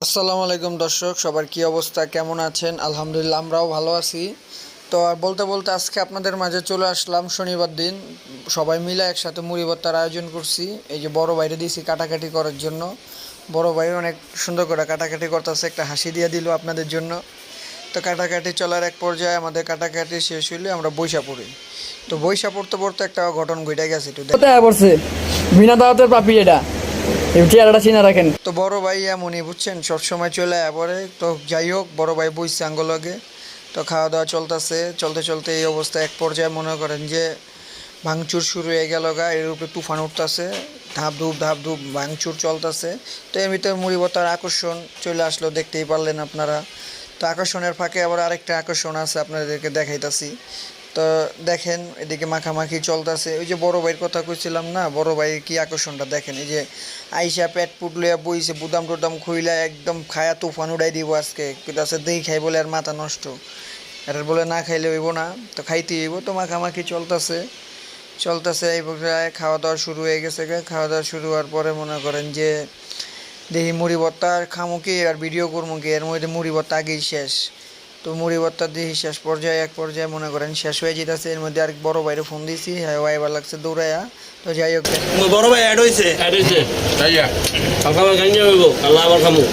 আসসালামু আলাইকুম দর্শক, সবার কি অবস্থা, কেমন আছেন? আলহামদুলিল্লাহ, আমরাও ভালো আছি। তো আর বলতে বলতে আজকে আপনাদের মাঝে চলে আসলাম শনিবার দিন। সবাই মিলে একসাথে মুড়ি ভর্তার আয়োজন করছি। এই যে বড় বাইরে দিয়েছি কাটাকাটি করার জন্য। বড় ভাই অনেক সুন্দর করে কাটাকাটি করতেছে, একটা হাসি দিয়ে দিল আপনাদের জন্য। তো কাটাকাটি চলার এক পর্যায়ে আমাদের কাটাকাটি শেষ হইলে আমরা বইসা পড়ি। তো বইসা পড়তে পড়তে একটা ঘটনা ঘটে গেছে, একটু দেখ। কোথায় পড়ছে? বিনা দাওয়াতের পাপি এটা। এই চেহারাটা চিনা রাখেন। তো বড় ভাই এমনই বুঝছেন, সবসময় চলে পরে। তো যাই হোক, বড় ভাই বইছে আঙ্গলগে। তো খাওয়া দাওয়া চলতেছে, চলতে চলতে এই অবস্থা এক পর্যায়ে মনে করেন যে ভাঙচুর শুরু হয়ে গেল গা। এর উপরে তুফান উঠতেছে, ধাপ ধুপ ভাঙচুর চলতেছে। তো এর ভিতরে মুড়ি ভর্তার আকর্ষণ চলে আসলো, দেখতেই পারলেন আপনারা। তো আকর্ষণের ফাঁকে আবার আরেকটা আকর্ষণ আছে, আপনাদেরকে দেখাইতাছি। তো দেখেন, এদিকে মাখামাখি চলতেছে। ওই যে বড় ভাইয়ের কথা কইছিলাম না, বড় ভাইয়ের কি আকর্ষণটা দেখেন। এই যে আইসা পেট পুট লইয়া বইছে, বুদাম টুদাম খুইলা একদম খায়া তুফান উড়াই দিব আজকে। কিন্তু দেই খাই বলে আর মাথা নষ্ট, এটা বলে না খাইলে হইব না, তো খাইতেই হইব। তো মাখামাখি চলতেছে চলতেছে এই পর্যায়ে খাওয়া দাওয়া শুরু হয়ে গেছে। খাওয়া দাওয়া শুরু হওয়ার পরে মনে করেন যে দেখি মুড়ি ভর্তা আর খামো কি আর ভিডিও করবো কি, এর মধ্যে মুড়ি ভর্তা আগেই শেষ। তো মুড়ি ভর্তা দিয়ে শেষ পর্যায়ে এক পর্যায়ে মনে করেন শেষ হয়ে যেতেছে। এর মধ্যে আরেক বড় ভাইরে ফোন দিয়েছি, হ্যাঁ এবার লাগছে দৌড়াইয়া। তো যাই হোক, বড় ভাই অ্যাড হইছে তাইয়া সকালে গাঞ্জা হইব, আল্লাহ আবার খামু।